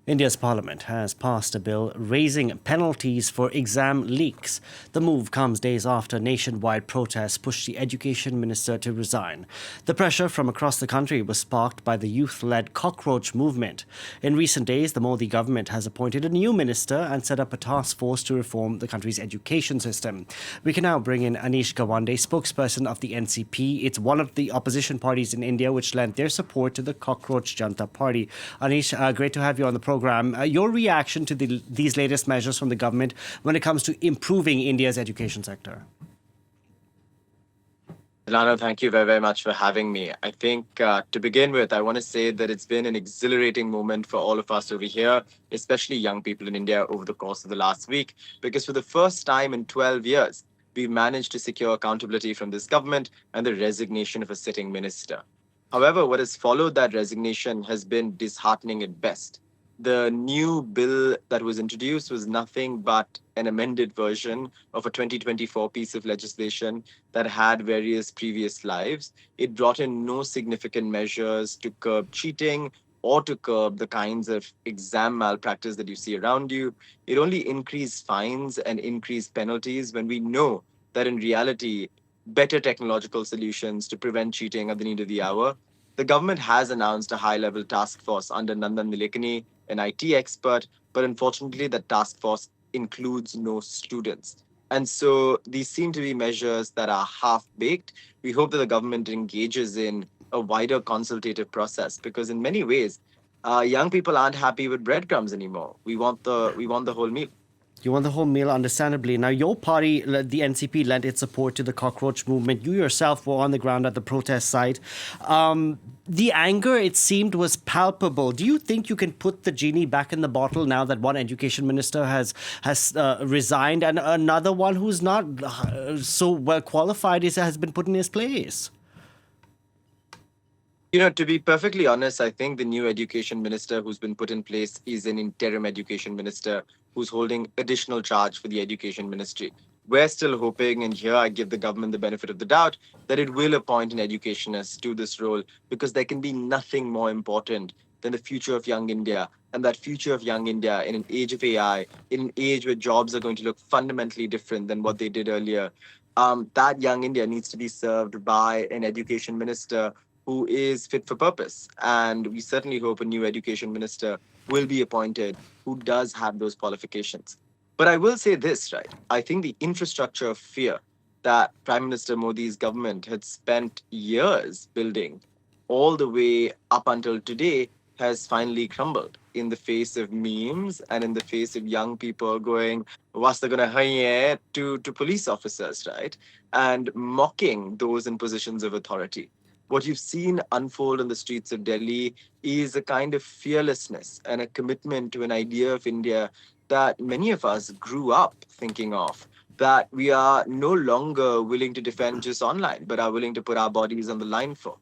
India's parliament has passed a bill raising penalties for exam leaks. The move comes days after nationwide protests pushed the education minister to resign. The pressure from across the country was sparked by the youth-led cockroach movement. In recent days, the Modi government has appointed a new minister and set up a task force to reform the country's education system. We can now bring in Anish Gawande, spokesperson of the NCP. It's one of the opposition parties in India which lent their support to the Cockroach Janta Party. Anish, great to have you on the program. Your reaction to these latest measures from the government when it comes to improving India's education sector? Delano, thank you very, very much for having me. I think to begin with, I want to say that it's been an exhilarating moment for all of us over here, especially young people in India over the course of the last week, because for the first time in 12 years, we've managed to secure accountability from this government and the resignation of a sitting minister. However, what has followed that resignation has been disheartening at best. The new bill that was introduced was nothing but an amended version of a 2024 piece of legislation that had various previous lives. It brought in no significant measures to curb cheating or to curb the kinds of exam malpractice that you see around you. It only increased fines and increased penalties when we know that in reality, better technological solutions to prevent cheating are the need of the hour. The government has announced a high-level task force under Nandan Nilekani, an IT expert, but unfortunately, that task force includes no students. And so these seem to be measures that are half-baked. We hope that the government engages in a wider consultative process because in many ways, young people aren't happy with breadcrumbs anymore. We want the whole meal. You want the whole meal, understandably. Now, your party, the NCP, lent its support to the cockroach movement. You yourself were on the ground at the protest site. The anger, it seemed, was palpable. Do you think you can put the genie back in the bottle now that one education minister has resigned and another one who's not so well qualified has been put in his place? To be perfectly honest, I think the new education minister who's been put in place is an interim education minister who's holding additional charge for the education ministry. We're still hoping, and here I give the government the benefit of the doubt, that it will appoint an educationist to this role because there can be nothing more important than the future of young India. And that future of young India in an age of AI, in an age where jobs are going to look fundamentally different than what they did earlier, that young India needs to be served by an education minister who is fit for purpose. And we certainly hope a new education minister will be appointed who does have those qualifications. But I will say this, right? I think the infrastructure of fear that Prime Minister Modi's government had spent years building all the way up until today has finally crumbled in the face of memes and in the face of young people going, "What's gonna haye?" to police officers, right? And mocking those in positions of authority. What you've seen unfold on the streets of Delhi is a kind of fearlessness and a commitment to an idea of India that many of us grew up thinking of, that we are no longer willing to defend just online, but are willing to put our bodies on the line for.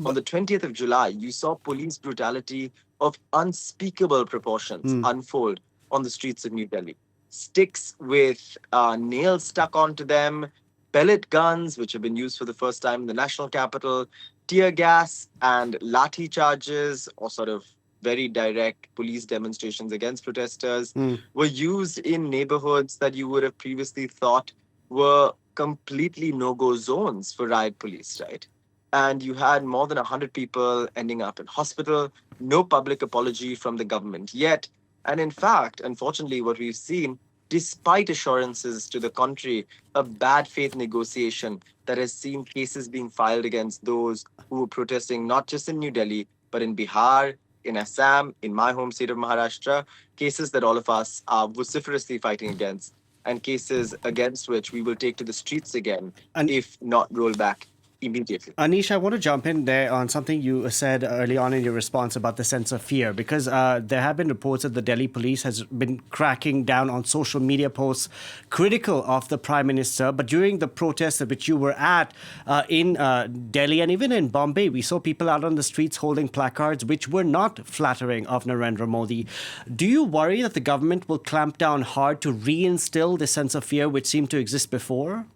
On the 20th of July, you saw police brutality of unspeakable proportions unfold on the streets of New Delhi. Sticks with nails stuck onto them, pellet guns, which have been used for the first time in the national capital, tear gas and lathi charges, or sort of very direct police demonstrations against protesters, were used in neighborhoods that you would have previously thought were completely no-go zones for riot police, right? And you had more than 100 people ending up in hospital, no public apology from the government yet. And in fact, unfortunately, what we've seen, despite assurances to the contrary, a bad faith negotiation that has seen cases being filed against those who were protesting not just in New Delhi, but in Bihar, in Assam, in my home state of Maharashtra, cases that all of us are vociferously fighting against, and cases against which we will take to the streets again, if not roll back immediately. Anish, I want to jump in there on something you said early on in your response about the sense of fear, because there have been reports that the Delhi police has been cracking down on social media posts critical of the Prime Minister. But during the protests at which you were at in Delhi and even in Bombay, we saw people out on the streets holding placards which were not flattering of Narendra Modi. Do you worry that the government will clamp down hard to reinstill the sense of fear which seemed to exist before?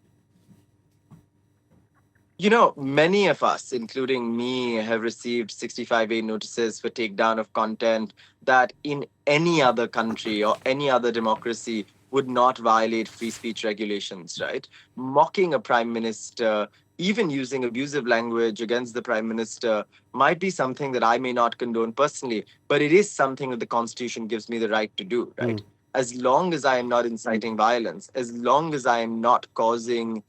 Many of us, including me, have received 65A notices for takedown of content that in any other country or any other democracy would not violate free speech regulations, right? Mocking a prime minister, even using abusive language against the prime minister, might be something that I may not condone personally, but it is something that the constitution gives me the right to do, right? As long as I am not inciting violence, as long as I am not causing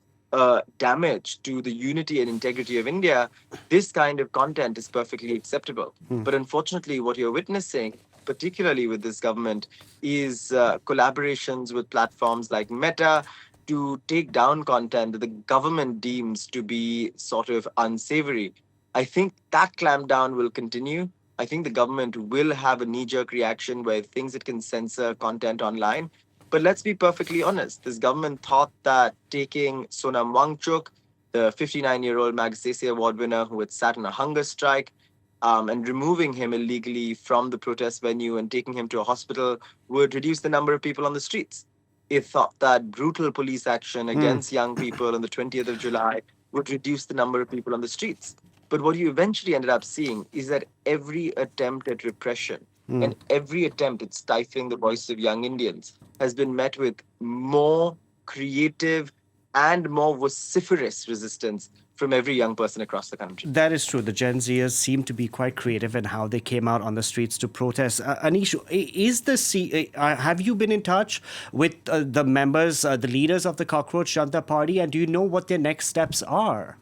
damage to the unity and integrity of India, this kind of content is perfectly acceptable. But unfortunately, what you're witnessing, particularly with this government, is collaborations with platforms like Meta to take down content that the government deems to be sort of unsavory. I think that clampdown will continue. I think the government will have a knee jerk reaction where it thinks it can censor content online. But let's be perfectly honest. This government thought that taking Sonam Wangchuk, the 59-year-old Magsaysay Award winner who had sat on a hunger strike, and removing him illegally from the protest venue and taking him to a hospital would reduce the number of people on the streets. It thought that brutal police action against young people on the 20th of July would reduce the number of people on the streets. But what you eventually ended up seeing is that every attempt at repression and every attempt at stifling the voice of young Indians has been met with more creative and more vociferous resistance from every young person across the country. That is true. The Gen Zers seem to be quite creative in how they came out on the streets to protest. Anish, have you been in touch with the members, the leaders of the Cockroach Janta Party, and do you know what their next steps are?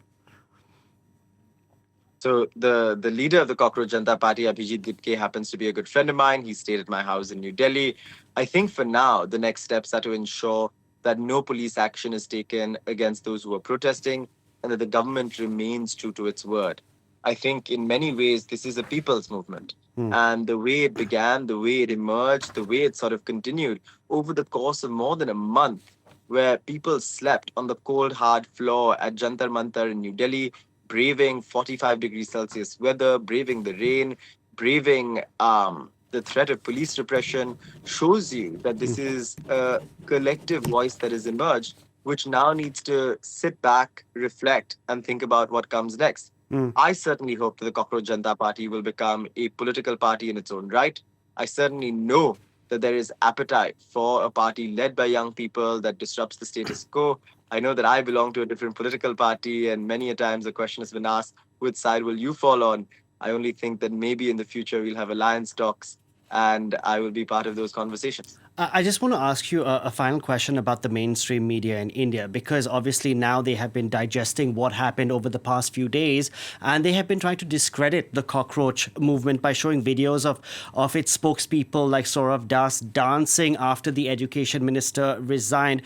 So the leader of the Cockroach Janta Party, Abhijit Gitke, happens to be a good friend of mine. He stayed at my house in New Delhi. I think for now, the next steps are to ensure that no police action is taken against those who are protesting and that the government remains true to its word. I think in many ways, this is a people's movement. And the way it began, the way it emerged, the way it sort of continued over the course of more than a month, where people slept on the cold, hard floor at Jantar Mantar in New Delhi, braving 45 degrees Celsius weather, braving the rain, braving the threat of police repression, shows you that this is a collective voice that has emerged, which now needs to sit back, reflect, and think about what comes next. I certainly hope that the Cockroach Janta Party will become a political party in its own right. I certainly know that there is appetite for a party led by young people that disrupts the status quo. I know that I belong to a different political party, and many a times the question has been asked, which side will you fall on? I only think that maybe in the future we'll have alliance talks, and I will be part of those conversations. I just want to ask you a final question about the mainstream media in India, because obviously now they have been digesting what happened over the past few days, and they have been trying to discredit the cockroach movement by showing videos of its spokespeople like Saurav Das dancing after the education minister resigned.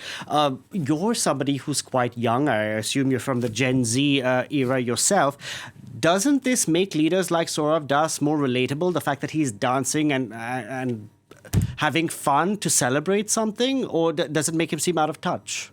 You're somebody who's quite young. I assume you're from the Gen Z era yourself. Doesn't this make leaders like Saurav Das more relatable? The fact that he's dancing and having fun to celebrate something, or does it make him seem out of touch?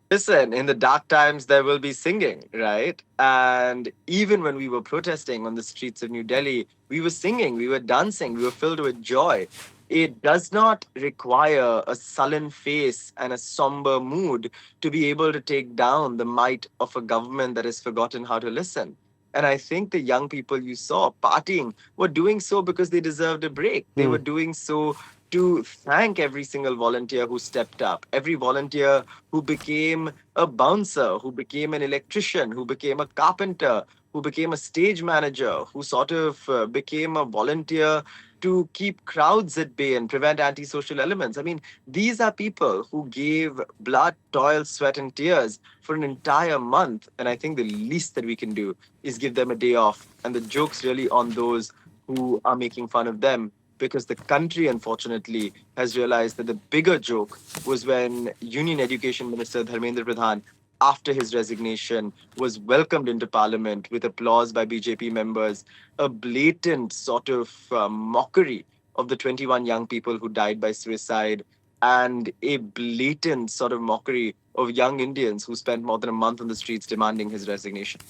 Listen, in the dark times, there will be singing, right? And even when we were protesting on the streets of New Delhi, we were singing, we were dancing, we were filled with joy. It does not require a sullen face and a somber mood to be able to take down the might of a government that has forgotten how to listen. And I think the young people you saw partying were doing so because they deserved a break. They were doing so to thank every single volunteer who stepped up, every volunteer who became a bouncer, who became an electrician, who became a carpenter, who became a stage manager, who sort of became a volunteer to keep crowds at bay and prevent antisocial elements. I mean, these are people who gave blood, toil, sweat, and tears for an entire month. And I think the least that we can do is give them a day off. And the joke's really on those who are making fun of them, because the country, unfortunately, has realized that the bigger joke was when Union Education Minister Dharmendra Pradhan, after his resignation, was welcomed into parliament with applause by BJP members, a blatant sort of mockery of the 21 young people who died by suicide, and a blatant sort of mockery of young Indians who spent more than a month on the streets demanding his resignation.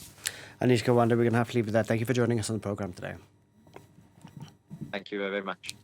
Anish Gawande, we're going to have to leave with that. Thank you for joining us on the program today. Thank you very much.